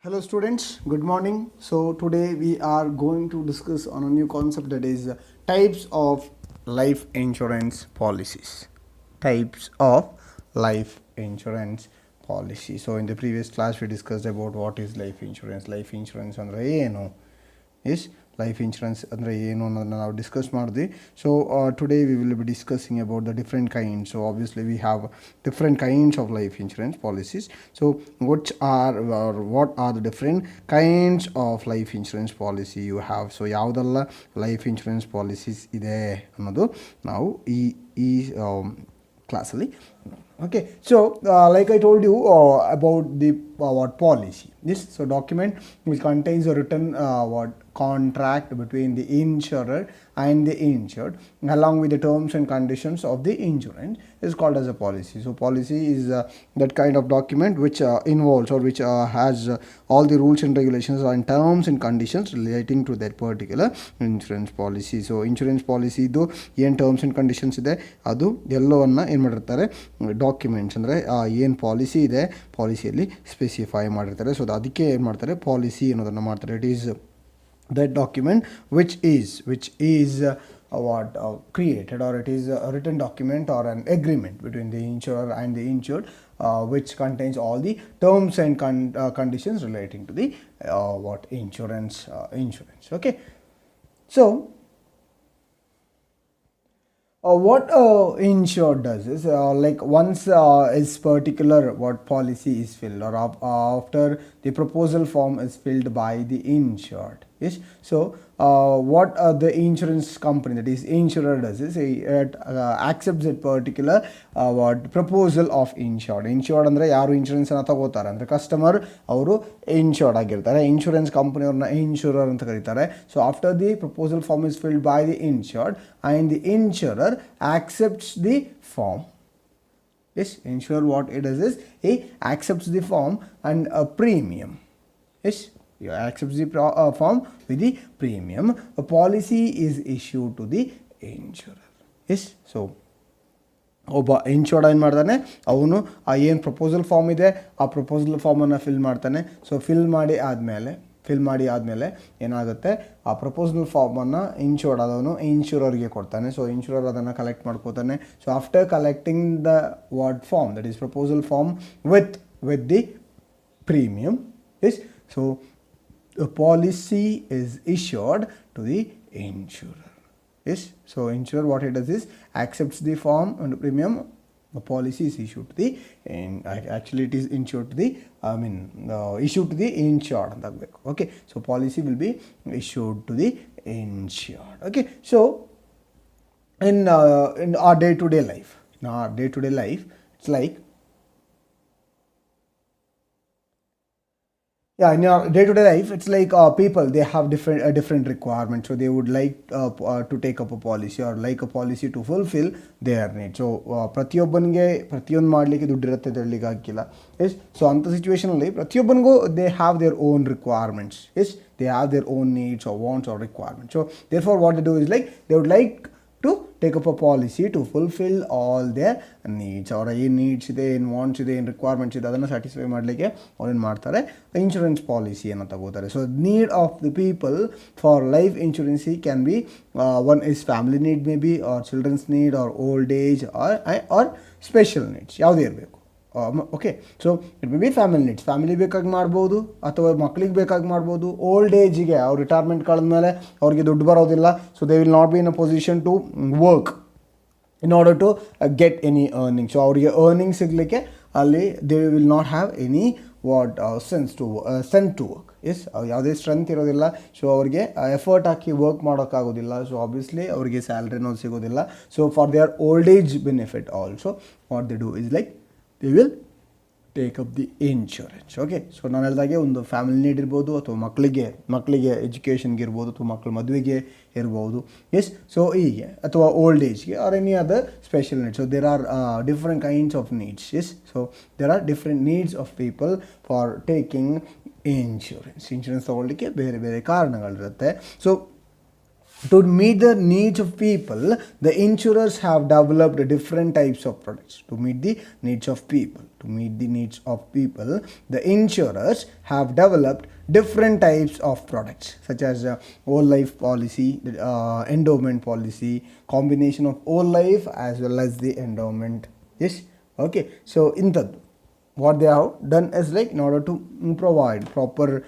Hello students, good morning. So today we are going to discuss on a new concept, that is types of life insurance policies. Types of life insurance policy. So in the previous class we discussed about what is life insurance. Life insurance andre ಏನು is life insurance ಅಂದರೆ ಏನು ಅನ್ನೋದನ್ನ ನಾವು discuss ಮಾಡಿದ್ವಿ. So today we will be discussing about the different kinds. So obviously we have different kinds of life insurance policies. So what are the different kinds of life insurance policy you have? So ಯಾವುದೆಲ್ಲ life insurance policies ಇದೆ ಅನ್ನೋದು ನಾವು ಈ ಕ್ಲಾಸಲ್ಲಿ. Okay, so like I told you about the what policy, this so document which contains a written what contract between the insurer and the insured along with the terms and conditions of the insurance is called as a policy. So policy is that kind of document which involves or which has all the rules and regulations and terms and conditions relating to that particular insurance policy. So insurance policy ಇದು ಏನು terms and conditions ಇದೆ ಅದು ಎಲ್ಲವನ್ನು ಏನು ಮಾಡಿರ್ತಾರೆ, documents ಅಂದರೆ ಏನು policy ಇದೆ ಪಾಲಿಸಿಯಲ್ಲಿ ಸ್ಪೆಸಿಫೈ ಮಾಡಿರ್ತಾರೆ. ಸೊ ಅದಕ್ಕೆ ಏನು ಮಾಡ್ತಾರೆ, ಪಾಲಿಸಿ ಅನ್ನೋದನ್ನು ಮಾಡ್ತಾರೆ. It is that document which is created, or it is a written document or an agreement between the insurer and the insured which contains all the terms and conditions relating to the insurance. Okay, so what insured does is like once is particular what policy is filled, or after the proposal form is filled by the insured. Yes, so what the insurance company, that is insurer, does is it accepts that particular what proposal of insured. Insured ಅಂದರೆ ಯಾರು insurance ಅನ್ನು ತಗೋತಾರೆ ಅಂದರೆ customer, ಅವರು insured ಆಗಿರ್ತಾರೆ. Insurance company ಅವ್ರನ್ನ insurer ಅಂತ ಕರೀತಾರೆ. So after the proposal form is filled by the insured and the insurer accepts the form. Yes, insurer what it does is he accepts the form and a premium. Yes, he accepts the form with the premium. A policy is issued to the insurer. Yes, so ಒಬ್ಬ insured ಏನು ಮಾಡ್ತಾನೆ, ಅವನು ಆ ಏನು proposal form ಇದೆ ಆ proposal ಫಾರ್ಮನ್ನು fill ಮಾಡ್ತಾನೆ. So fill ಮಾಡಿ ಆದಮೇಲೆ ಏನಾಗುತ್ತೆ, ಆ ಪ್ರಪೋಸಲ್ ಫಾರ್ಮನ್ನು ಇನ್ಶೂರ್ಡ್ ಆದವನು ಇನ್ಶೂರರ್ಗೆ ಕೊಡ್ತಾನೆ. ಸೊ ಇನ್ಶೂರರ್ ಅದನ್ನು ಕಲೆಕ್ಟ್ ಮಾಡ್ಕೋತಾನೆ. So after collecting the form, that is proposal form with the premium, is so the policy is issued to the insurer. Yes, so insurer what it does is accepts the form and premium. The policy is issued to the, and actually it is issued to the issued to the insured. Okay, so policy will be issued to the insured. Okay, so in our day-to-day life, it's like in your day-to-day life, it's like people, they have different requirements. So they would like to take up a policy, or like a policy to fulfill their needs. So ಪ್ರತಿಯೊಬ್ಬನಿಗೆ ಪ್ರತಿಯೊಂದು ಮಾಡಲಿಕ್ಕೆ ದುಡ್ಡಿರುತ್ತೆ ಹೇಳಲಿಕ್ಕೆ ಆಗಿಲ್ಲ. S, so ಅಂಥ ಸಿಚುವೇಷನಲ್ಲಿ ಪ್ರತಿಯೊಬ್ಬನಿಗೂ they have their own requirements. Yes, they have their own needs or wants or requirements. So therefore what they do is like they would like to take up a policy to fulfill all their needs. ಅವರ ಏನು needs ಇದೆ, ಏನು wants ಇದೆ, ಏನು requirements ಇದೆ ಅದನ್ನು satisfy ಮಾಡಲಿಕ್ಕೆ ಅವ್ರೇನು ಮಾಡ್ತಾರೆ, ಇನ್ಶೂರೆನ್ಸ್ ಪಾಲಿಸಿಯನ್ನು ತಗೋತಾರೆ. So need of the people for life ಇನ್ಶೂರೆನ್ಸಿ can be one is family need, maybe, or children's need, or old age, or special needs, ಯಾವುದೇ ಇರಬೇಕು. Okay, so it may be family needs, family ಬೇಕಾಗಿ ಮಾಡ್ಬೋದು ಅಥವಾ ಮಕ್ಳಿಗೆ ಬೇಕಾಗಿ ಮಾಡ್ಬೋದು. Old ಏಜಿಗೆ ಅವ್ರು ರಿಟೈರ್ಮೆಂಟ್ ಕಳೆದ್ಮೇಲೆ ಅವ್ರಿಗೆ ದುಡ್ಡು ಬರೋದಿಲ್ಲ. So they will not be in a position to work in order to get any earning. So ಅವರಿಗೆ ಅರ್ನಿಂಗ್ ಸಿಗಲಿಕ್ಕೆ ಅಲ್ಲಿ they will not have any sense to work. Yes, ಯಾವುದೇ ಸ್ಟ್ರೆಂತ್ ಇರೋದಿಲ್ಲ. ಸೊ ಅವ್ರಿಗೆ ಎಫರ್ಟ್ ಹಾಕಿ ವರ್ಕ್ ಮಾಡೋಕ್ಕಾಗೋದಿಲ್ಲ. So obviously ಅವರಿಗೆ salary ಅನ್ನೋದು ಸಿಗೋದಿಲ್ಲ. So for their old age benefit also what they do is like they will take up the insurance. Okay, so ನಾನು ಹೇಳಿದಾಗೆ ಒಂದು ಫ್ಯಾಮಿಲಿ ನೀಡ್ ಇರ್ಬೋದು, ಅಥವಾ ಮಕ್ಕಳಿಗೆ ಎಜುಕೇಷನ್ಗೆ ಇರ್ಬೋದು, ಅಥವಾ ಮಕ್ಕಳ ಮದುವೆಗೆ ಇರ್ಬೋದು. ಎಸ್, ಸೊ ಹೀಗೆ, ಅಥವಾ ಓಲ್ಡ್ ಏಜ್ಗೆ or any other special needs. So there are different kinds of needs. Yes, so there are different needs of people for taking insurance ತೊಗೊಳ್ಳಿಕ್ಕೆ ಬೇರೆ ಬೇರೆ ಕಾರಣಗಳಿರುತ್ತೆ. So to meet the needs of people, the insurers have developed different types of products. To meet the needs of people, the insurers have developed different types of products such as whole life policy, endowment policy, combination of whole life as well as the endowment. Yes, okay. So in the what they have done is like in order to provide proper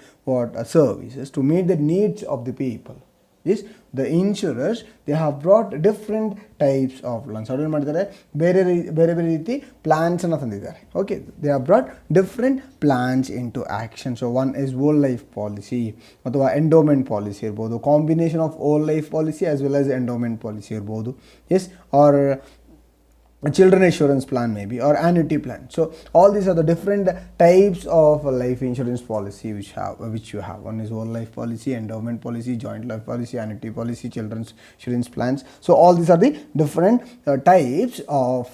services to meet the needs of the people. Yes, the insurers they have brought different types of plans. How ಮಾಡಿದ್ದಾರೆ ಬೇರೆ ಬೇರೆ ಬೇರೆ ರೀತಿ plans ಅನ್ನು ತಂದಿದ್ದಾರೆ. Okay, they have brought different plans into action. So one is whole life policy ಅಥವಾ endowment policy ಇರಬಹುದು, combination of whole life policy as well as endowment policy ಇರಬಹುದು. Yes, or a children insurance plan maybe, or annuity plan. So all these are the different types of life insurance policy which you have. One is whole life policy, endowment policy, joint life policy, annuity policy, children's insurance plans. So all these are the different types of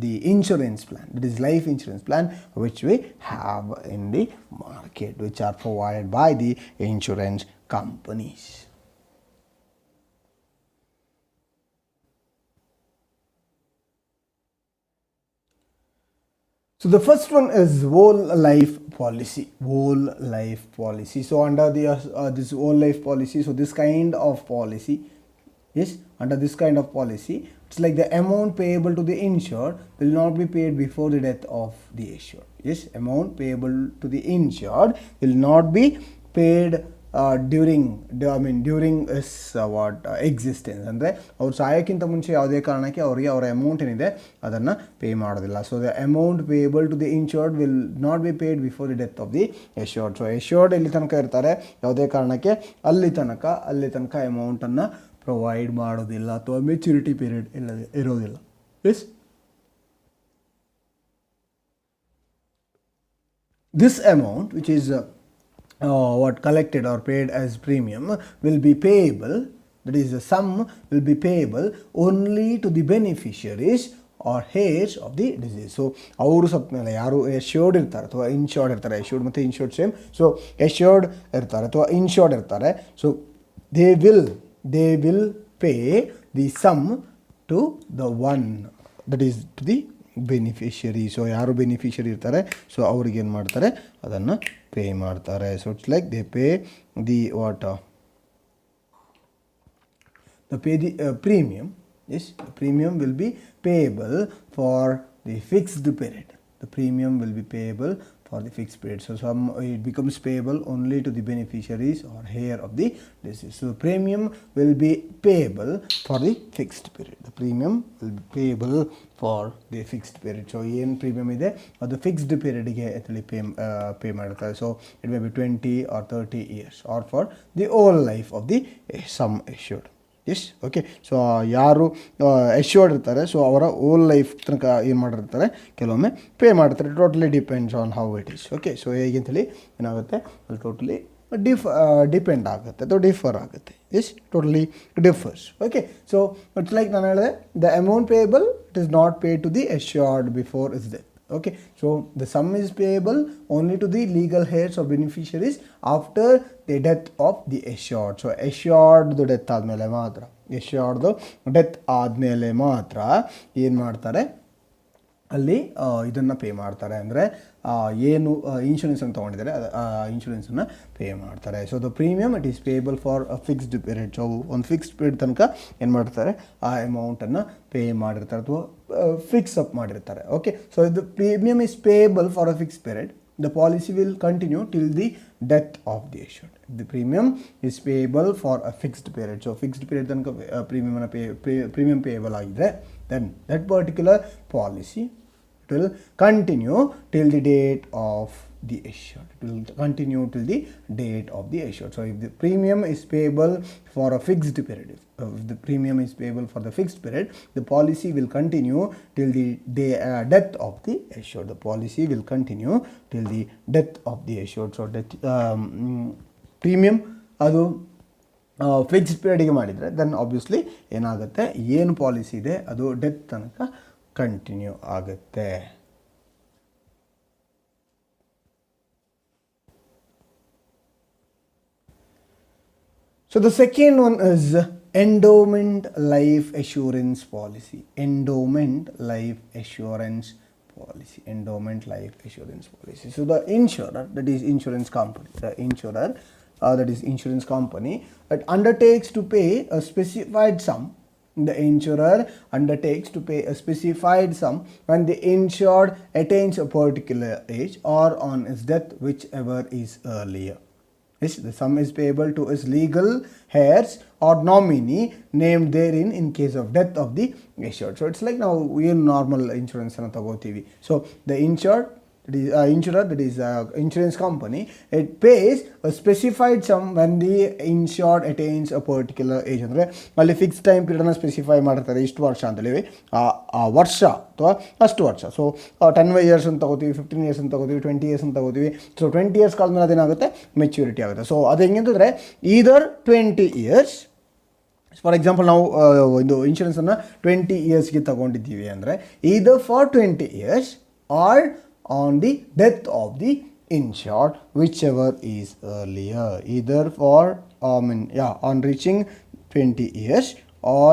the insurance plan, that is life insurance plan, which we have in the market, which are provided by the insurance companies. So the first one is whole life policy. Whole life policy. So under the this whole life policy, so this kind of policy, yes, under this kind of policy, it's like the amount payable to the insured will not be paid before the death of the insured. Yes, amount payable to the insured will not be paid during his existence. ಅಂದರೆ ಅವ್ರು ಸಾಯೋಕ್ಕಿಂತ ಮುಂಚೆ ಯಾವುದೇ ಕಾರಣಕ್ಕೆ ಅವರಿಗೆ ಅವರ amount ಏನಿದೆ ಅದನ್ನು pay ಮಾಡೋದಿಲ್ಲ. So the amount payable to the insured will not be paid before the death of the assured. So assured ಎಲ್ಲಿ ತನಕ ಇರ್ತಾರೆ ಯಾವುದೇ ಕಾರಣಕ್ಕೆ ಅಲ್ಲಿ ತನಕ ಅಮೌಂಟನ್ನು ಪ್ರೊವೈಡ್ ಮಾಡೋದಿಲ್ಲ ಅಥವಾ ಮೆಚುರಿಟಿ ಪೀರಿಯಡ್ ಇರೋದಿಲ್ಲ. Yes, this amount which is what collected or paid as premium will be payable, that is the sum will be payable only to the beneficiaries or heirs of the deceased. So ಅವರು ಸತ್ತ ಮೇಲೆ ಯಾರು assured ಇರ್ತಾರೆ ಅಥವಾ insured ಇರ್ತಾರೆ, ಎಶ್ಯೂರ್ಡ್ ಮತ್ತು insured same. So ಎಶ್ಯೂರ್ಡ್ ಇರ್ತಾರೆ ಅಥವಾ ಇನ್ಶೋರ್ಡ್ ಇರ್ತಾರೆ, so they will pay the sum to the one, that is to the beneficiary. So ಯಾರು ಬೆನಿಫಿಷರಿ ಇರ್ತಾರೆ ಸೊ ಅವ್ರಿಗೆ ಏನು ಮಾಡ್ತಾರೆ ಅದನ್ನು ಪೇ ಮಾಡ್ತಾರೆ. So it's like they pay the premium. Yes, the premium will be payable for the fixed period. The premium will be payable for the fixed period. So it becomes payable only to the beneficiaries or heir of the deceased. So the premium will be payable for the fixed period. The premium will be payable for the fixed period. So ಏನು premium ಇದೆ ಅದು fixed ಪೀರಿಯಡ್ಗೆ ಅಲ್ಲಿ pay ಮಾಡ್ತಾರೆ. So it may B 20 or 30 years or for the whole life of the sum assured. Yes, okay. So ಯಾರು assured ಇರ್ತಾರೆ so ಅವರ ಓಲ್ life ತನಕ ಏನು ಮಾಡಿರ್ತಾರೆ ಕೆಲವೊಮ್ಮೆ ಪೇ ಮಾಡ್ತಾರೆ. Totally depends on how it is. Okay, so ಹೇಗಂತೇಳಿ ಏನಾಗುತ್ತೆ ಅದು ಟೋಟಲಿ ಡಿಪೆಂಡ್ ಆಗುತ್ತೆ ಅಥವಾ ಡಿಫರ್ ಆಗುತ್ತೆ. Yes, totally differs. Okay, so it's like ನಾನು ಹೇಳಿದೆ the amount payable it is not pay to the assured before is death. Okay, so the sum is payable only to the legal heirs or beneficiaries after the death of the assured. So assured the death ಆದಮೇಲೆ ಮಾತ್ರ ಏನು ಮಾಡ್ತಾರೆ ಅಲ್ಲಿ ಇದನ್ನು pay ಮಾಡ್ತಾರೆ. ಅಂದರೆ ಏನು ಇನ್ಶೂರೆನ್ಸನ್ನು ತೊಗೊಂಡಿದ್ದಾರೆ ಇನ್ಶೂರೆನ್ಸನ್ನು pay ಮಾಡ್ತಾರೆ. So the premium it is payable for a fixed period. So ಒಂದು ಫಿಕ್ಸ್ಡ್ ಪೀರಿಯಡ್ ತನಕ ಏನು ಮಾಡ್ತಾರೆ ಆ ಅಮೌಂಟನ್ನು ಪೇ ಮಾಡಿರ್ತಾರೆ ಅಥವಾ ಫಿಕ್ಸ್ ಅಪ್ ಮಾಡಿರ್ತಾರೆ. Okay, so the premium is payable for a fixed period. The policy will continue till the death of the assured. The premium is payable for a fixed period. So fixed period ತನಕ premium payable ಆಗಿದೆ, then that particular policy it will continue till the date of the assured. It will continue till the date of the assured. So if the premium is payable for a fixed period, if the premium is payable for the fixed period, the policy will continue till the death of the assured. The policy will continue till the death of the assured. So death premium ಅದು fixed ಪೀರಿಯಡ್ಗೆ ಮಾಡಿದರೆ then obviously ಏನಾಗುತ್ತೆ ಏನು policy ಇದೆ ಅದು death ತನಕ continue ಆಗುತ್ತೆ. So the second one is endowment life assurance policy. Endowment life assurance policy. Endowment life assurance policy. So the insurer, that is insurance company, the insurer that is insurance company, that undertakes to pay a specified sum. The insurer undertakes to pay a specified sum when the insured attains a particular age or on his death, whichever is earlier. Yes, the sum is payable to his legal heirs or nominee named therein in case of death of the insured. So it's like now we normal insurance ana tagotivi. So the insured, that is insurer, that is insurance company, it pays a specified sum when the insured attains a particular age. ಅಂದರೆ ಅಲ್ಲಿ fix time ಪೀರಿಯಡನ್ನು specify ಮಾಡಿರ್ತಾರೆ, ಇಷ್ಟು ವರ್ಷ ಅಂತೇಳಿ ಆ ವರ್ಷ ಅಥವಾ ಅಷ್ಟು ವರ್ಷ. ಸೊ 10 ಇಯರ್ಸ್ ಅಂತ ತಗೋತೀವಿ, 15 ಇಯರ್ಸ್ ಅಂತ ತಗೋತೀವಿ, 20 ಇಯರ್ಸ್ ಅಂತ ತಗೋತೀವಿ. ಸೊ 20 ಇಯರ್ಸ್ ಕಾಲದಲ್ಲಿ ಅದೇನಾಗುತ್ತೆ, ಮೆಚ್ಯೂರಿಟಿ ಆಗುತ್ತೆ. ಸೊ ಅದು ಹೆಂಗಂತಂದರೆ ಈದರ್ 20 ಇಯರ್ಸ್, ಫಾರ್ ಎಕ್ಸಾಂಪಲ್ ನಾವು ಒಂದು ಇನ್ಶೂರೆನ್ಸನ್ನು 20 ಇಯರ್ಸ್ಗೆ ತಗೊಂಡಿದ್ದೀವಿ ಅಂದರೆ either for 20 years or on the death of the insured, whichever is earlier. Either for on reaching 20 years or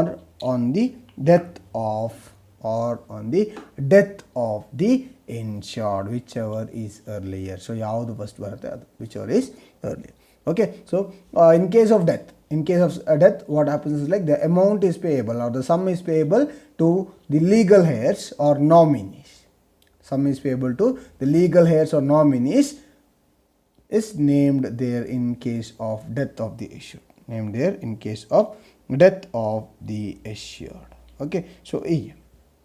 on the death of the insured, whichever is earlier. So ಯಾವುದು first ಬರುತ್ತೆ ಅದು, whichever is earlier. Okay, so in case of death, what happens is like the amount is payable or the sum is payable to the legal heirs or nominees. Sum is payable to the legal heirs or nominees is named there in case of death of the issued. Named there in case of death of the issued. Okay, so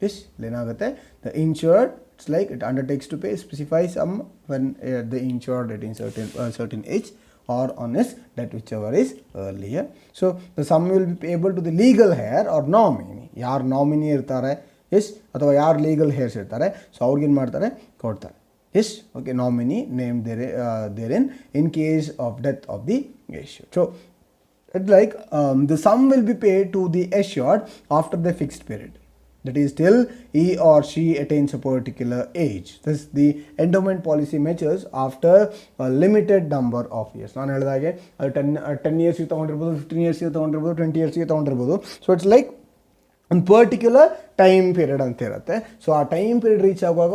this lenagate the insured, it's like it undertakes to pay specify sum when the insured at certain age or on his death, whichever is earlier. So the sum will be payable to the legal heir or nominee. ಯಾರು nominee ಇರ್ತಾರೆ, yes, ಅಥವಾ ಯಾರು legal heirs ಇರ್ತಾರೆ, so ಅವ್ರಿಗೇನು ಮಾಡ್ತಾರೆ, ಕೊಡ್ತಾರೆ. Yes, okay, nominee name there in case of death of the assured. So it's like the sum will be paid to the assured after the fixed period, that is till he or she attains a particular age. Thus the endowment policy matures after a limited number of years. ನಾನು ಹೇಳಿದಾಗೆ ಅದು 10 ಇಯರ್ಸ್ಗೆ ತೊಗೊಂಡಿರ್ಬೋದು, 15 ಇಯರ್ಸ್ಗೆ ತೊಗೊಂಡಿರ್ಬೋದು, 20 ಇಯರ್ಸ್ಗೆ ತೊಗೊಂಡಿರ್ಬೋದು. So it's like ಒಂದು particular time period ಅಂತ ಇರುತ್ತೆ. So ಆ time period reach ಆಗುವಾಗ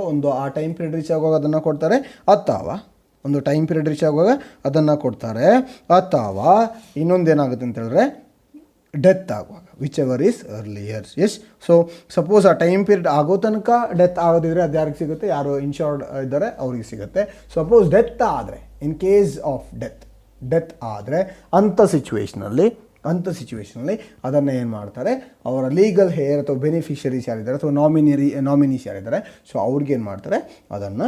ಅದನ್ನು ಕೊಡ್ತಾರೆ, ಅಥವಾ ಒಂದು ಟೈಮ್ ಪೀರಿಯಡ್ ರೀಚ್ ಆಗುವಾಗ ಅದನ್ನು ಕೊಡ್ತಾರೆ, ಅಥವಾ ಇನ್ನೊಂದೇನಾಗುತ್ತೆ ಅಂತ ಹೇಳಿದ್ರೆ ಡೆತ್ ಆಗುವಾಗ, whichever is earlier. Yes, so suppose ಆ ಟೈಮ್ ಪೀರಿಯಡ್ ಆಗೋ ತನಕ ಡೆತ್ ಆಗೋದಿದ್ರೆ ಅದು ಯಾರಿಗೆ ಸಿಗುತ್ತೆ, ಯಾರು ಇನ್ಶೂರ್ಡ್ ಇದ್ದಾರೆ ಅವ್ರಿಗೆ ಸಿಗುತ್ತೆ. ಸಪೋಸ್ ಡೆತ್ ಆದರೆ, ಇನ್ ಕೇಸ್ ಆಫ್ ಡೆತ್ ಆದರೆ ಅಂಥ ಸಿಚುವೇಷನಲ್ಲಿ ಅದನ್ನು ಏನು ಮಾಡ್ತಾರೆ, ಅವರ ಲೀಗಲ್ ಹೇರ್ ಅಥವಾ ಬೆನಿಫಿಷರೀಸ್ ಯಾರಿದ್ದಾರೆ ಅಥವಾ ನಾಮಿನೀಸ್ ಯಾರಿದ್ದಾರೆ, ಸೊ ಅವ್ರಿಗೆ ಏನು ಮಾಡ್ತಾರೆ, ಅದನ್ನು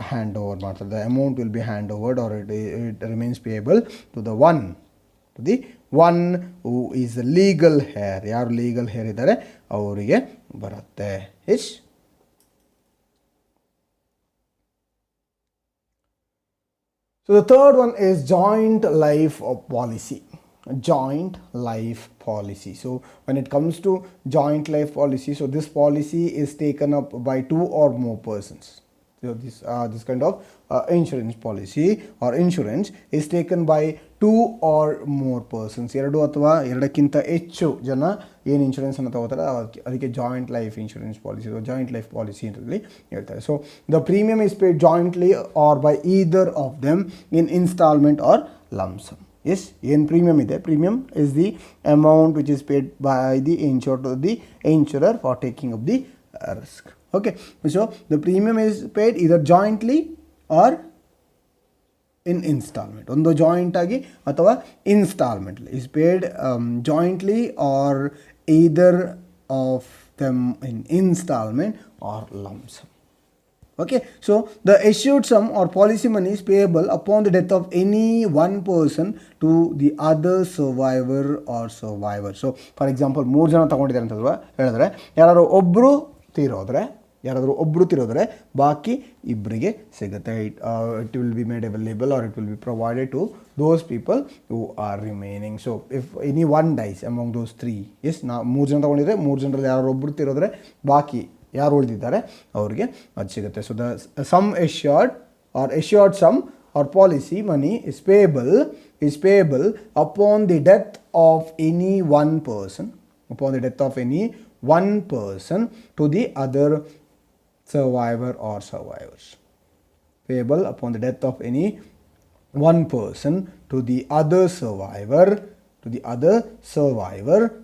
ಹ್ಯಾಂಡ್ ಓವರ್ ಮಾಡ್ತಾರೆ. The amount will be hand overed or it remains payable to the one who is legal heir. ಯಾರು ಲೀಗಲ್ ಹೇರ್ ಇದ್ದಾರೆ ಅವರಿಗೆ ಬರುತ್ತೆ. Is so the third one is joint life policy. Joint life policy. So when it comes to joint life policy, so this policy is taken up by 2 or more persons. So this kind of insurance policy or insurance is taken by 2 or more persons. ಎರಡು ಅಥವಾ ಎರಡಕ್ಕಿಂತ ಹೆಚ್ಚು ಜನ ಏನು insurance ಅನ್ನು ತಗೋತಾರೆ ಅದಕ್ಕೆ joint life insurance policy, joint life policy ಅಂತೇಳಿ ಹೇಳ್ತಾರೆ. So the premium is paid jointly or by either of them in instalment or lump sum. Yes, ಏನು ಪ್ರೀಮಿಯಮ್ ಇದೆ, premium is the amount which is paid by the insured to the insurer for taking up the risk. Okay, so the premium is paid either jointly or in instalment. ಒಂದು joint ಆಗಿ ಅಥವಾ ಇನ್ಸ್ಟಾಲ್ಮೆಂಟ್ಲಿ is paid jointly R either of them in instalment or lump sum. Okay, so the issued sum or policy money is payable upon the death of any one person to the other survivor or survivor. So for example 3 ಜನ ತಗೊಂಡಿದ್ದಾರೆ ಅಂತ ಹೇಳಿದ್ರೆ ಯಾರಾದರೂ ಒಬ್ಬರು ತೀರೋದ್ರೆ ಬಾಕಿ ಇಬ್ಬರಿಗೆ ಸಿಗುತ್ತೆ. It will be made available or it will be provided to those people who are remaining. So if any one dies among those 3, yes, 3 ಜನ ತಗೊಂಡಿದ್ರೆ 3 ಜನರಲ್ಲಿ ಯಾರು ಒಬ್ಬರು ತೀರೋದ್ರೆ ಬಾಕಿ ಯಾರು ಉಳಿದಿದ್ದಾರೆ ಅವ್ರಿಗೆ ಅದು ಸಿಗುತ್ತೆ. So the sum assured or assured sum or policy money is payable upon the death of any one person, to the other survivor or survivors. Payable upon the death of any one person to the other survivor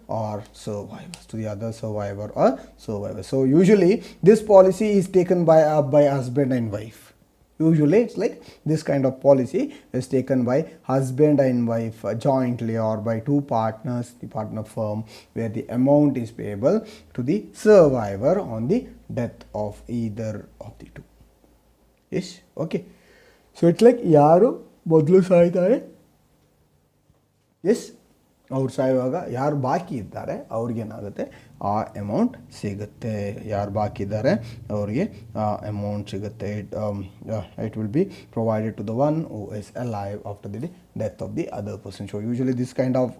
or survivors. So usually this policy is taken by husband and wife. Usually it's like this kind of policy is taken by husband and wife jointly, or by two partners, the partner firm, where the amount is payable to the survivor on the death of either of the two. Yes, okay. So it's like ಯಾರು ಮೊದಲು ಸಾಯ್ತಾರೆ, S ಅವ್ರು ಸಾಯುವಾಗ ಯಾರು ಬಾಕಿ ಇದ್ದಾರೆ ಅವ್ರಿಗೇನಾಗುತ್ತೆ ಆ amount ಸಿಗುತ್ತೆ. ಯಾರು ಬಾಕಿ ಇದ್ದಾರೆ ಅವ್ರಿಗೆ ಆ ಅಮೌಂಟ್ ಸಿಗುತ್ತೆ. It will be provided to the one who is alive after the death of the other person. So usually this kind of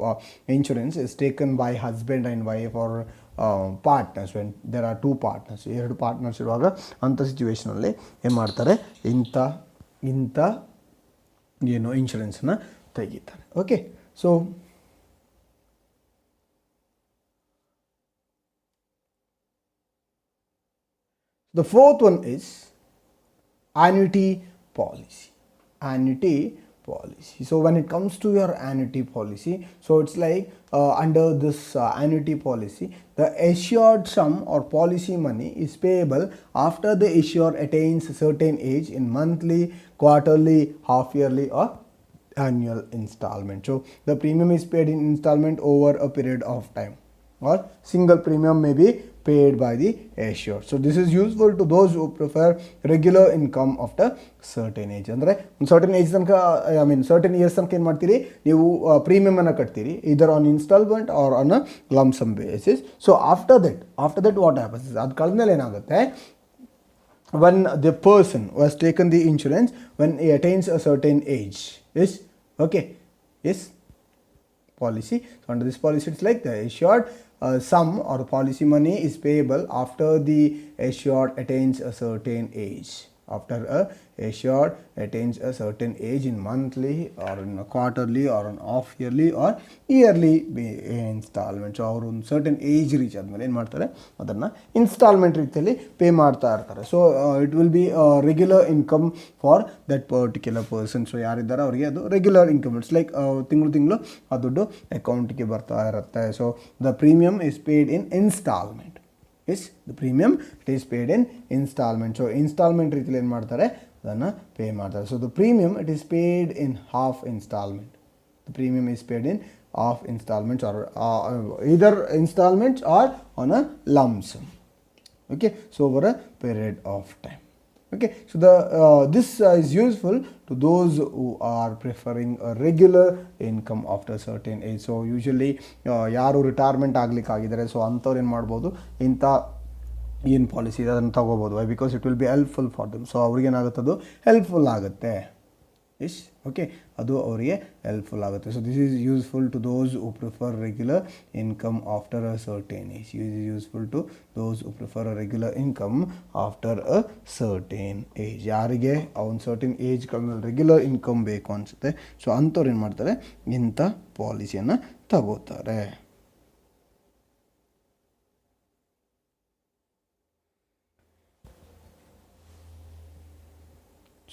insurance is taken by husband and wife or partners. When there are two partners, ಎರಡು partners ಇರುವಾಗ ಅಂಥ ಸಿಚುವೇಷನಲ್ಲಿ ಏನು ಮಾಡ್ತಾರೆ, ಇಂಥ ಏನು ಇನ್ಶೂರೆನ್ಸನ್ನ ತೆಗಿತಾರೆ. Okay, so the fourth one is annuity policy. So when it comes to your annuity policy, so it's like under this annuity policy, the assured sum or policy money is payable after the issuer attains a certain age in monthly, quarterly, half yearly or annual installment. So the premium is paid in installment over a period of time, or single premium may be paid by the assured. So this is useful to those who prefer regular income after certain age. ಅಂದರೆ ಒಂದು certain age ತನಕ, certain years ತನಕ ಏನು ಮಾಡ್ತೀರಿ ನೀವು ಪ್ರೀಮಿಯಮನ್ನು ಕಟ್ತೀರಿ, either on installment or on a lump sum basis. So after that what happens, ಅದು ಕಳೆದ್ಮೇಲೆ ಏನಾಗುತ್ತೆ, when the person who has taken the insurance, when he attains a certain age, yes, okay, yes, policy. So under this policy, it's like the assured sum or policy money is payable after the assured attains a certain age. After a assured attains a certain age in monthly or in a quarterly or an half yearly or yearly installment. So ಅವರು ಒಂದು certain age reach ಆದಮೇಲೆ ಏನು ಮಾಡ್ತಾರೆ, ಅದನ್ನು instalment ರೀತಿಯಲ್ಲಿ pay ಮಾಡ್ತಾ ಇರ್ತಾರೆ. So it will B regular income for that particular person. So ಯಾರಿದ್ದಾರೆ ಅವರಿಗೆ ಅದು ರೆಗ್ಯುಲರ್ ಇನ್ಕಮ್. ಇಟ್ಸ್ ಲೈಕ್ ತಿಂಗಳು ಆ ದುಡ್ಡು ಅಕೌಂಟಿಗೆ ಬರ್ತಾ ಇರುತ್ತೆ. So the premium is paid in instalment. Yes, the premium it is paid in installment. So installment ರೀತಿಯಲ್ಲಿ ಏನು ಮಾಡ್ತಾರೆ, ಅದನ್ನು ಪೇ ಮಾಡ್ತಾರೆ. So the premium it is paid in half installment. The premium is paid in half installments, or either installments or on a lump sum. Okay, so over a period of time. Okay, so this is useful to those who are preferring a regular income after a certain age. So usually ಯಾರು retirement ಆಗಲಿಕ್ಕಾಗಿದ್ದಾರೆ, so ಅಂಥವ್ರು ಏನು ಮಾಡ್ಬೋದು, ಇಂಥ ಏನು policy ಇದೆ ಅದನ್ನು ತಗೋಬೋದು. Why, because it will be helpful for them. So ಅವ್ರಿಗೇನಾಗುತ್ತೆ, ಅದು ಹೆಲ್ಪ್ಫುಲ್ ಆಗುತ್ತೆ. ಇಸ್ ಓಕೆ, ಅದು ಅವರಿಗೆ ಹೆಲ್ಪ್ಫುಲ್ ಆಗುತ್ತೆ. So this is useful to those who prefer regular income after a certain age. Is useful to those who prefer a regular income after a certain age. ಯಾರಿಗೆ ಆ ಒಂದು certain age ಕಳೆದ್ಮೇಲೆ regular income ಬೇಕು ಅನಿಸುತ್ತೆ, so ಅಂಥವ್ರು ಏನು ಮಾಡ್ತಾರೆ, ಇಂಥ ಪಾಲಿಸಿಯನ್ನು ತಗೋತಾರೆ.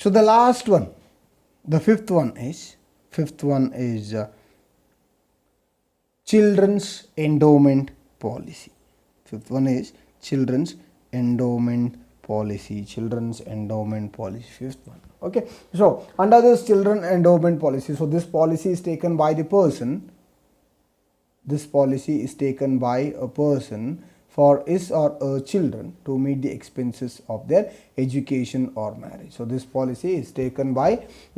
So the last one, the fifth one is children's endowment policy. Fifth one is children's endowment policy. Fifth one. Okay, so under this children endowment policy, so this policy is taken by the person. This policy is taken by a person for his or her children to meet the expenses of their education or marriage. So this policy is taken by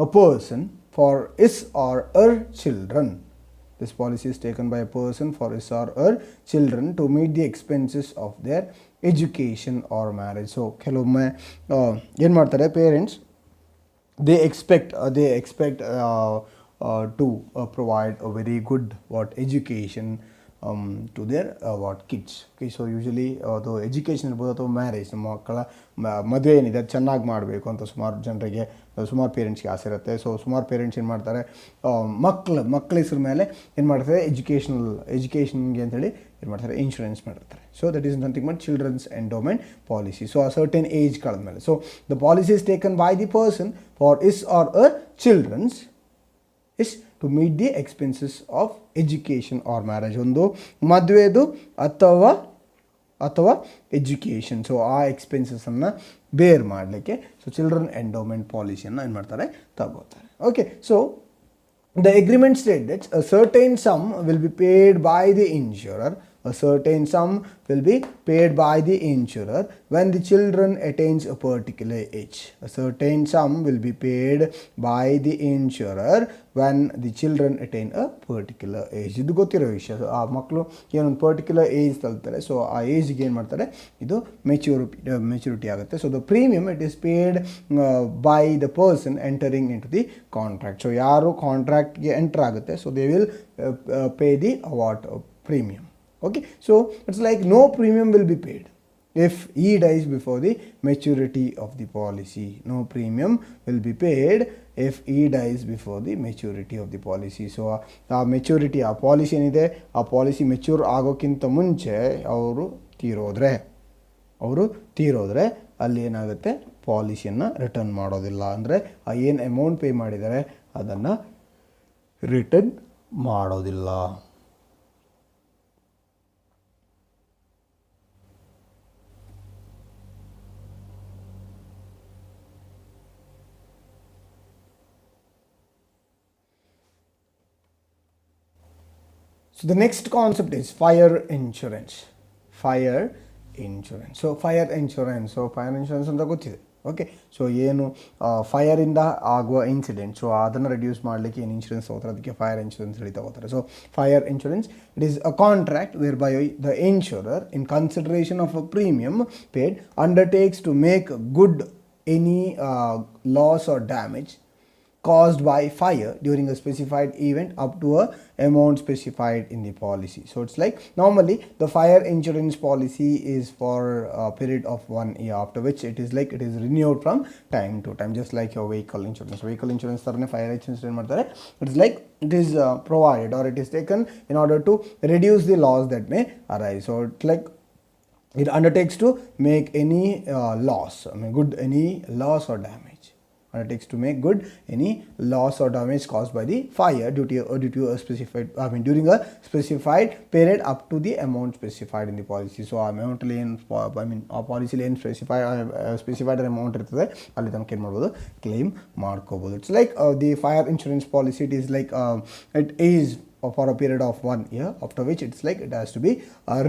a person for his or her children. This policy is taken by a person for his or her children to meet the expenses of their education or marriage. So ಕೆಲವೊಮ್ಮೆ ಏನು ಮಾಡ್ತಾರೆ parents, they expect to provide a very good education to their what kids. Okay, so usually ಅದು education ಇರ್ಬೋದು ಅಥವಾ marriage, ನಮ್ಮ ಮಕ್ಕಳ ಮದುವೆ ಏನಿದೆ ಅದು ಚೆನ್ನಾಗಿ ಮಾಡಬೇಕು ಅಂತ ಸುಮಾರು ಜನರಿಗೆ, ಸುಮಾರು ಪೇರೆಂಟ್ಸ್ಗೆ ಆಸೆ ಇರುತ್ತೆ. ಸೊ ಸುಮಾರು ಪೇರೆಂಟ್ಸ್ ಏನು ಮಾಡ್ತಾರೆ, ಮಕ್ಕಳ ಹೆಸ್ರ ಮೇಲೆ ಏನು ಮಾಡ್ತಾರೆ, ಎಜುಕೇಷನ್ಗೆ ಅಂತೇಳಿ ಏನು ಮಾಡ್ತಾರೆ, ಇನ್ಶೂರೆನ್ಸ್ ಮಾಡಿರ್ತಾರೆ. So that is nothing but children's endowment policy. So ಆ ಸರ್ಟೆನ್ ಏಜ್ ಕಳೆದ್ಮೇಲೆ, so the policy is taken by the person for is or a children's is to meet the expenses of education or marriage. ಒಂದು ಮದುವೆದು ಅಥವಾ education, so ಆ ಎಕ್ಸ್ಪೆನ್ಸಸನ್ನು ಬೇರ್ ಮಾಡಲಿಕ್ಕೆ so children endowment ಪಾಲಿಸಿಯನ್ನು ಏನು ಮಾಡ್ತಾರೆ, ತಗೋತಾರೆ. Okay, so the agreement states that a certain sum will be paid by the insurer. A certain sum will be paid by the insurer when the children attains a particular age. A certain sum will be paid by the insurer when the children attain a particular age. ಇದು ಗೊತ್ತಿರೋ ವಿಷಯ. ಆ ಮಕ್ಕಳು ಏನೊಂದು particular age ತಲುಪ್ತಾರೆ, so ಆ ಏಜ್ಗೆ ಏನು ಮಾಡ್ತಾರೆ, ಇದು ಮೆಚುರಿಟಿ ಆಗುತ್ತೆ. So the premium it is paid by the person entering into the contract. So ಯಾರು ಕಾಂಟ್ರಾಕ್ಟ್ಗೆ ಎಂಟರ್ ಆಗುತ್ತೆ, so they will pay the what premium. Okay, so it's like no premium will be paid if he dies before the maturity of the policy. No premium will be paid if he dies before the maturity of the policy. So ಆ maturity, ಆ policy ಏನಿದೆ, ಆ policy mature ಆಗೋಕ್ಕಿಂತ ಮುಂಚೆ ಅವರು ತೀರೋದ್ರೆ ಅಲ್ಲಿ ಏನಾಗುತ್ತೆ, ಪಾಲಿಸಿಯನ್ನು return ಮಾಡೋದಿಲ್ಲ. ಅಂದರೆ ಆ ಏನು ಅಮೌಂಟ್ ಪೇ ಮಾಡಿದ್ದಾರೆ ಅದನ್ನು ರಿಟರ್ನ್ ಮಾಡೋದಿಲ್ಲ. So the next concept is fire insurance. Fire insurance. So fire insurance ಅಂತ ಗೊತ್ತಿದೆ. ಓಕೆ, ಸೊ ಏನು ಫೈರಿಂದ ಆಗುವ ಇನ್ಸಿಡೆಂಟ್, ಸೊ ಅದನ್ನು ರೆಡ್ಯೂಸ್ ಮಾಡಲಿಕ್ಕೆ ಏನು ಇನ್ಶೂರೆನ್ಸ್ ತಗೋತಾರೆ, ಅದಕ್ಕೆ ಫೈರ್ ಇನ್ಶೂರೆನ್ಸ್ ಹೇಳಿ ತಗೋತಾರೆ. So fire insurance it is a contract whereby the insurer in consideration of a premium paid undertakes to make good any loss or damage caused by fire during a specified event up to a amount specified in the policy. So it's like normally the fire insurance policy is for a period of 1 year, after which it is renewed from time to time, just like your vehicle insurance tarane fire insurance ಮಾಡ್ತಾರೆ. It's like it is provided or it is taken in order to reduce the loss that may arise. So it's like it undertakes to make any loss, any loss or damage. Undertakes to make good any loss or damage caused by the fire due to a specified, during a specified period up to the amount specified in the policy. So amount ಆ ಪಾಲಿಸಿಲಿ ಏನು specified amount ಇರ್ತದೆ ಅಲ್ಲಿ ತನಕ ಏನು ಮಾಡ್ಬೋದು, claim ಮಾಡ್ಕೋಬೋದು. It's like the fire insurance policy it is like it is for a period of 1 year, after which it's like it has to be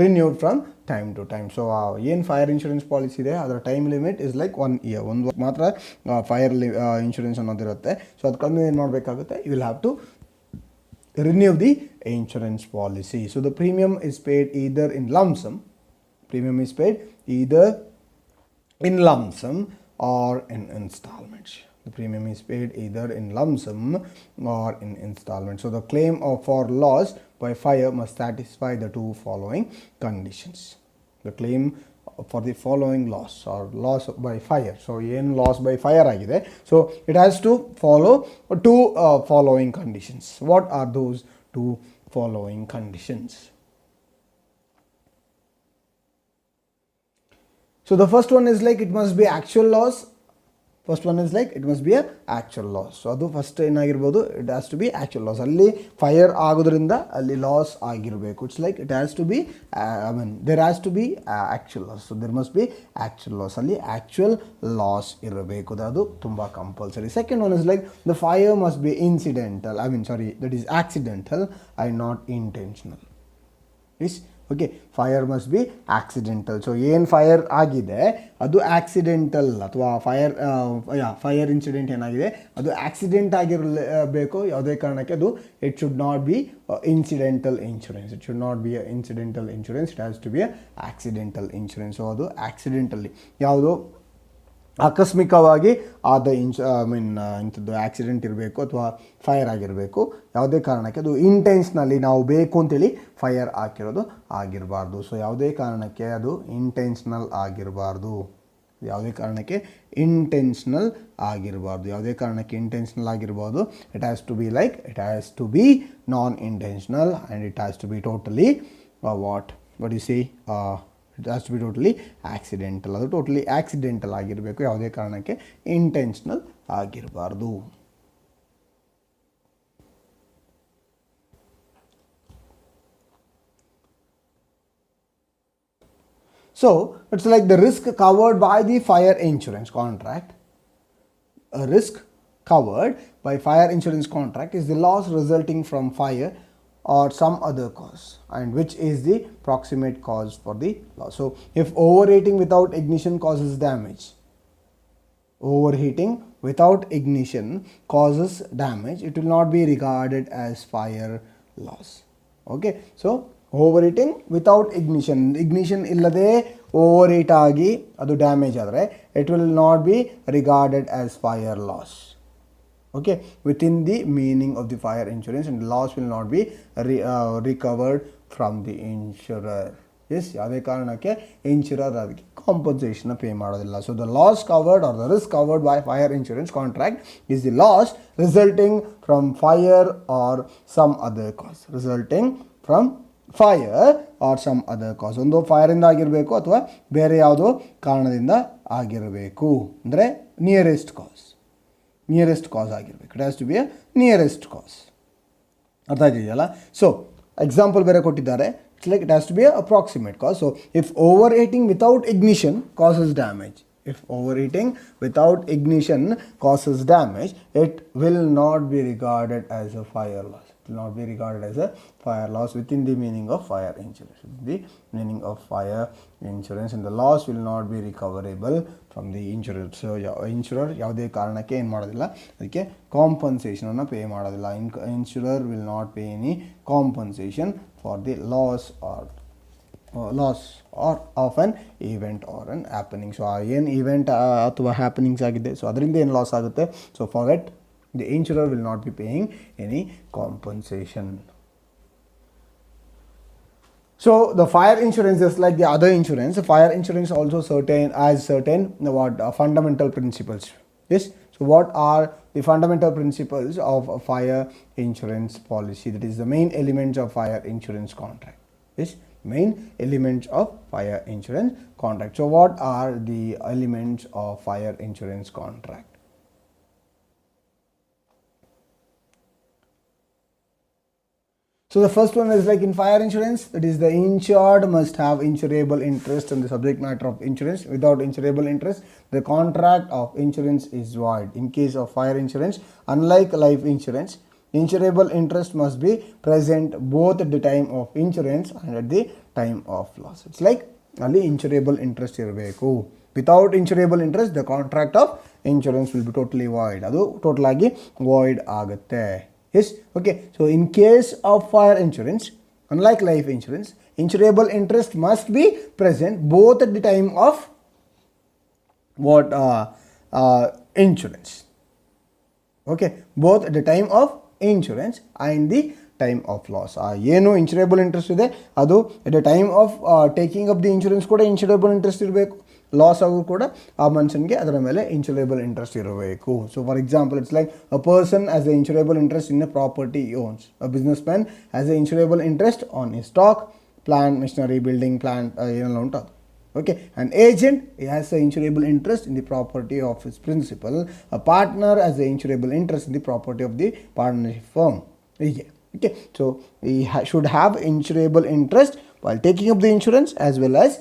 renewed from time to time. So ಏನು fire insurance policy ಇದೆ ಅದರ time limit is like 1 year, ಒಂದು ಮಾತ್ರ fire insurance ಅನ್ನೋದಿರುತ್ತೆ. So ಅದಕ್ಕಾಗಿ ಏನು ಮಾಡಬೇಕಾಗುತ್ತೆ, you will have to renew the insurance policy. So the premium is paid either in lump sum, or in installments. The premium is paid either in lump sum or in installments. So the claim for loss by fire must satisfy the two following conditions. The claim for the following loss or loss by fire. So ಏನು loss by fire ಆಗಿದೆ, so it has to follow two following conditions. What are those two following conditions? So the first one is like it must be actual loss. First one is like it must be a actual loss. So ಅದು first ಏನಾಗಿರ್ಬೋದು, it has to be actual loss. ಅಲ್ಲಿ fire ಆಗೋದ್ರಿಂದ ಅಲ್ಲಿ loss ಆಗಿರಬೇಕು. It's like it has to be there has to be actual loss. So there must be actual loss. ಅಲ್ಲಿ actual loss ಇರಬೇಕು, ಅದು ತುಂಬ compulsory. Second one is like the fire must be incidental, that is accidental and not intentional. Okay, fire must B accidental. So ಏನು fire ಆಗಿದೆ ಅದು accidental, ಅಥವಾ fire incident ಏನಾಗಿದೆ ಅದು ಆಕ್ಸಿಡೆಂಟ್ ಆಗಿರಲೇಬೇಕು. ಯಾವುದೇ ಕಾರಣಕ್ಕೆ ಅದು it should not be incidental insurance. It should not be a incidental insurance, it has to be a accidental insurance. So ಅದು ಆಕ್ಸಿಡೆಂಟಲ್ಲಿ ಯಾವುದೋ ಆಕಸ್ಮಿಕವಾಗಿ ಆದ ಇಂಥದ್ದು ಆಕ್ಸಿಡೆಂಟ್ ಇರಬೇಕು ಅಥವಾ ಫೈರ್ ಆಗಿರಬೇಕು. ಯಾವುದೇ ಕಾರಣಕ್ಕೆ ಅದು ಇಂಟೆನ್ಷನಲಿ ನಾವು ಬೇಕು ಅಂತೇಳಿ ಫೈರ್ ಹಾಕಿರೋದು ಆಗಿರಬಾರ್ದು. ಸೊ ಯಾವುದೇ ಕಾರಣಕ್ಕೆ ಅದು ಇಂಟೆನ್ಷನಲ್ ಆಗಿರಬಾರ್ದು. ಯಾವುದೇ ಕಾರಣಕ್ಕೆ ಇಂಟೆನ್ಷನಲ್ ಆಗಿರಬಾರ್ದು. ಯಾವುದೇ ಕಾರಣಕ್ಕೆ ಇಂಟೆನ್ಷನಲ್ ಆಗಿರ್ಬೋದು. It has to be non intentional and it has to be totally what you see it has to be totally accidental. ಅದು ಟೋಟಲಿ ಆಕ್ಸಿಡೆಂಟಲ್ ಆಗಿರಬೇಕು. ಯಾವುದೇ ಕಾರಣಕ್ಕೆ ಇಂಟೆನ್ಷನಲ್ ಆಗಿರಬಾರ್ದು. So it's like the risk covered by the fire insurance contract. A risk covered by fire insurance contract is the loss resulting from fire or some other cause, and which is the proximate cause for the loss. So if overheating without ignition causes damage, overheating without ignition causes damage, it will not be regarded as fire loss. Okay, so overheating without ignition ಇಲ್ಲದೆ overheat ಆಗಿ ಅದು damage ಆದರೆ it will not be regarded as fire loss. Okay, within the meaning of the fire insurance and loss will not be recovered from the insurer. Yes, ಯಾವುದೇ ಕಾರಣಕ್ಕೆ insurer ಅದಕ್ಕೆ compensation pay ಮಾಡೋದಿಲ್ಲ. So the loss covered or the risk covered by fire insurance contract is the loss resulting from fire or some other cause. Resulting from fire or some other ಕಾಸ್. ಒಂದು ಫೈರಿಂದ ಆಗಿರಬೇಕು ಅಥವಾ ಬೇರೆ ಯಾವುದೋ ಕಾರಣದಿಂದ ಆಗಿರಬೇಕು. ಅಂದರೆ ನಿಯರೆಸ್ಟ್ ಕಾಸ್ ಆಗಿರಬೇಕು. It has to be a nearest cause. ಅರ್ಥ ಆಗಿದೆಯಲ್ಲ? ಸೊ ಎಕ್ಸಾಂಪಲ್ ಬೇರೆ ಕೊಟ್ಟಿದ್ದಾರೆ. It's like it has to be a approximate cause. So if overheating without ignition causes damage, if overheating without ignition causes damage, it will not be regarded as a fire loss. It will not be regarded as a fire loss within the meaning of fire insurance. The meaning of fire insurance, and the loss will not be recoverable from the insurer. So insurer ಯಾವುದೇ ಕಾರಣಕ್ಕೆ ಏನು ಮಾಡೋದಿಲ್ಲ, ಅದಕ್ಕೆ ಕಾಂಪನ್ಸೇಷನನ್ನು pay ಮಾಡೋದಿಲ್ಲ. Insurer will not pay any compensation for the loss of an event or an happening. So ಏನು event ಅಥವಾ happenings ಆಗಿದೆ, so ಅದರಿಂದ ಏನು ಲಾಸ್ ಆಗುತ್ತೆ, so for that the insurer will not be paying any compensation. So the fire insurance is like the other insurance. Fire insurance also certain fundamental principles. Yes, so what are the fundamental principles of a fire insurance policy? That is the main elements of fire insurance contract. Yes, main elements of fire insurance contract. So what are the elements of fire insurance contract? So the first one is like in fire insurance, that is the insured must have insurable interest in the subject matter of insurance. Without insurable interest, the contract of insurance is void. In case of fire insurance, unlike life insurance, insurable interest must be present both at the time of insurance and at the time of loss. It's like only insurable interest irbeku. Without insurable interest, the contract of insurance will be totally void. Adu total agi void agutte. Yes, okay. So in case of fire insurance, unlike life insurance, insurable interest must be present both at the time of insurance. Okay, both at the time of insurance and the time of loss. ಏನು insurable interest ಇದೆ ಅದು at the time of taking up the insurance ಕೂಡ insurable interest ಇರಬೇಕು. Loss ಆಗು ಕೂಡ ಆ ಮನುಷ್ಯನಿಗೆ ಅದರ ಮೇಲೆ ಇನ್ಶೂರೇಬಲ್ ಇಂಟ್ರೆಸ್ಟ್ ಇರಬೇಕು. So for example, it's like a person has a insurable interest in a property owns. A businessman has a insurable interest on a stock, plant, machinery, building, plant ಏನೆಲ್ಲ ಉಂಟು ಅದು. Okay, an agent has an insurable interest in the property of his principal. A partner has an insurable interest in the property of the partnership firm. Okay, so he should have insurable interest while taking up the insurance as well as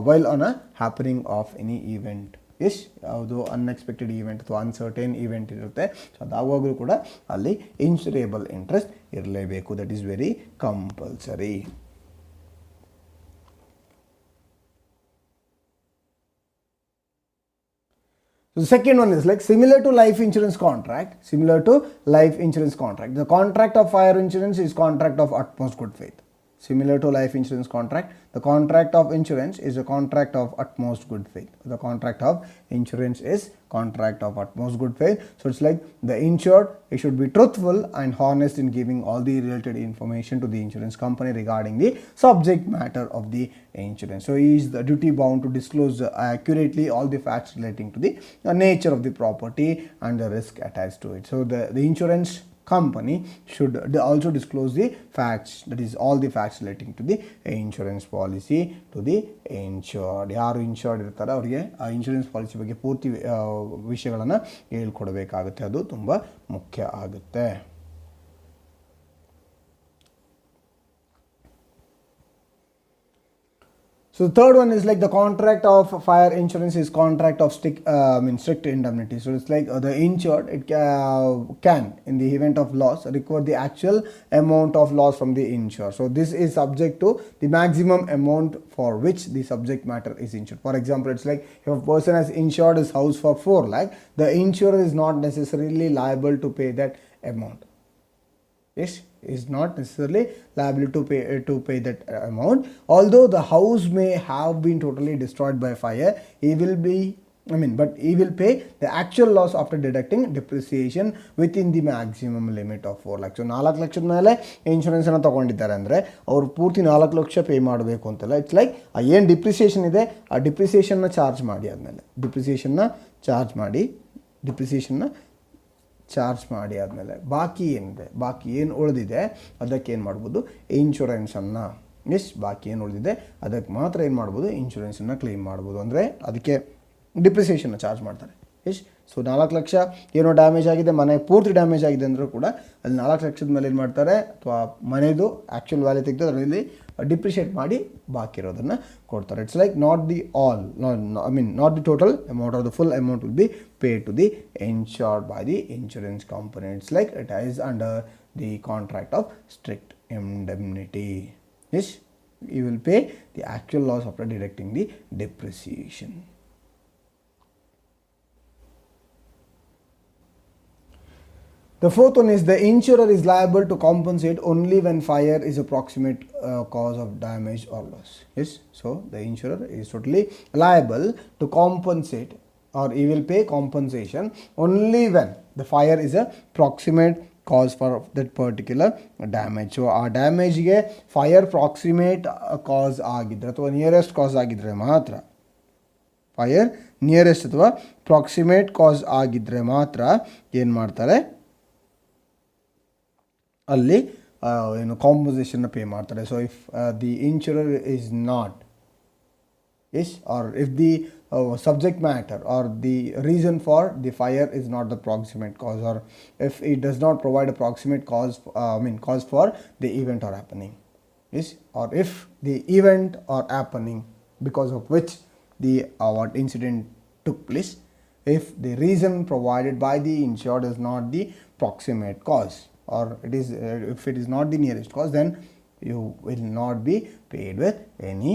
while on a happening of any event. Yes, ಯಾವುದು unexpected event ಅಥವಾ uncertain event ಇರುತ್ತೆ, so ಅದಾವಾಗಲೂ ಕೂಡ ಅಲ್ಲಿ insurable interest ಇರಲೇಬೇಕು. That is very compulsory. The second one is like similar to life insurance contract. The contract of fire insurance is contract of utmost good faith. Similar to life insurance contract, the contract of insurance is a contract of utmost good faith. The contract of insurance is contract of utmost good faith. So it's like the insured, he should be truthful and honest in giving all the related information to the insurance company regarding the subject matter of the insurance. So he is the duty bound to disclose accurately all the facts relating to the nature of the property and the risk attached to it. So the insurance company should also disclose the facts, that is all the facts relating to the insurance policy to the insured. ಯಾರು insured ಇರ್ತಾರೆ ಅವರಿಗೆ ಆ insurance policy ಬಗ್ಗೆ ಪೂರ್ತಿ ವಿಷಯಗಳನ್ನು ಹೇಳ್ಕೊಡಬೇಕಾಗುತ್ತೆ. ಅದು ತುಂಬ ಮುಖ್ಯ ಆಗುತ್ತೆ. So the third one is like the contract of fire insurance is contract of strict indemnity. So it's like the insured, it can in the event of loss recover the actual amount of loss from the insured. So this is subject to the maximum amount for which the subject matter is insured. For example, it's like if a person has insured his house for 4 lakh, the insurer is not necessarily liable to pay that amount. Yes, is not necessarily liable to pay that amount. Although the house may have been totally destroyed by fire, he will pay the actual loss after deducting depreciation within the maximum limit of 4 lakhs. So 4 ಲಕ್ಷದ ಮೇಲೆ insurance ಅನ್ನು ತಗೊಂಡಿದ್ದಾರೆ ಅಂದರೆ ಅವರು ಪೂರ್ತಿ 4 lakh pay ಮಾಡಬೇಕು ಅಂತಲ್ಲ. It's like ಏನು ಡಿಪ್ರಿಸಿಯೇಷನ್ ಇದೆ ಆ ಡಿಪ್ರಿಸಿಯೇಷನ್ನ ಚಾರ್ಜ್ ಮಾಡಿ, ಆದಮೇಲೆ ಡಿಪ್ರಿಸಿಯೇಷನ್ನ ಚಾರ್ಜ್ ಮಾಡಿ ಆದಮೇಲೆ ಬಾಕಿ ಏನಿದೆ, ಬಾಕಿ ಏನು ಉಳಿದಿದೆ ಅದಕ್ಕೆ ಏನು ಮಾಡ್ಬೋದು, ಇನ್ಶೂರೆನ್ಸನ್ನು ಬಾಕಿ ಏನು ಉಳಿದಿದೆ ಅದಕ್ಕೆ ಮಾತ್ರ ಏನು ಮಾಡ್ಬೋದು, ಇನ್ಶೂರೆನ್ಸನ್ನು ಕ್ಲೇಮ್ ಮಾಡ್ಬೋದು. ಅಂದರೆ ಅದಕ್ಕೆ ಡಿಪ್ರಿಸಿಯೇಷನ್ನ ಚಾರ್ಜ್ ಮಾಡ್ತಾರೆ. ಸೊ 4 ಲಕ್ಷ ಏನೋ ಡ್ಯಾಮೇಜ್ ಆಗಿದೆ, ಮನೆ ಪೂರ್ತಿ ಡ್ಯಾಮೇಜ್ ಆಗಿದೆ ಅಂದರೂ ಕೂಡ ಅಲ್ಲಿ 4 ಲಕ್ಷದ ಮೇಲೆ ಏನು ಮಾಡ್ತಾರೆ, ಅಥವಾ ಮನೆಯದು ಆ್ಯಕ್ಚುಲ್ ವ್ಯಾಲ್ಯೂ ತೆಗೆದು ಅದರಲ್ಲಿ ಡಿಪ್ರಿಷಿಯೇಟ್ ಮಾಡಿ ಬಾಕಿ ಇರೋದನ್ನು ಕೊಡ್ತಾರೆ. It's like not the total amount are the full amount will B paid to the insured by the insurance company. It's like it is under the contract of strict indemnity. Yes, you will pay the actual loss after deducting the depreciation. The fourth one is the insurer is liable to compensate only when fire is a proximate cause of damage or loss. Yes, so the insurer is totally liable to compensate, or he will pay compensation only when the fire is a proximate cause for that particular damage. So ಆ ಡ್ಯಾಮೇಜ್ಗೆ fire ಪ್ರಾಕ್ಸಿಮೇಟ್ ಕಾಸ್ ಆಗಿದ್ರೆ ಅಥವಾ nearest ಕಾಸ್ ಆಗಿದ್ರೆ ಮಾತ್ರ, fire nearest ಅಥವಾ ಪ್ರಾಕ್ಸಿಮೇಟ್ ಕಾಸ್ ಆಗಿದ್ರೆ ಮಾತ್ರ ಏನು ಮಾಡ್ತಾರೆ, ಅಲ್ಲಿ ಏನು ಕಾಂಪನ್ಸೇಷನ್ನ ಪೇ ಮಾಡ್ತಾರೆ. So if the insurer is not or if the subject matter or the reason for the fire is not the proximate cause, or if it does not provide a proximate cause for the event or happening, or if the event or happening because of which the what incident took place, if the reason provided by the insured is not the proximate cause, or if it is not the nearest cause, then you will not be paid with any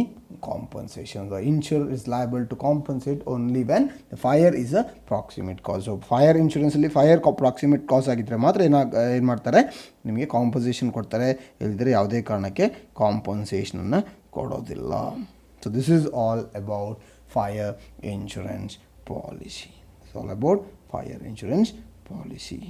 compensation. The insurer is liable to compensate only when the fire is a proximate cause. So fire insurance ಅಲ್ಲಿ fire ಪ್ರಾಕ್ಸಿಮೇಟ್ ಕಾಸ್ ಆಗಿದ್ದರೆ ಮಾತ್ರ ಏನು ಮಾಡ್ತಾರೆ, ನಿಮಗೆ compensation ಕೊಡ್ತಾರೆ, ಇಲ್ಲದಿದ್ದರೆ ಯಾವುದೇ ಕಾರಣಕ್ಕೆ ಕಾಂಪನ್ಸೇಷನನ್ನು ಕೊಡೋದಿಲ್ಲ. So this is all about fire insurance policy. It's all about fire insurance policy.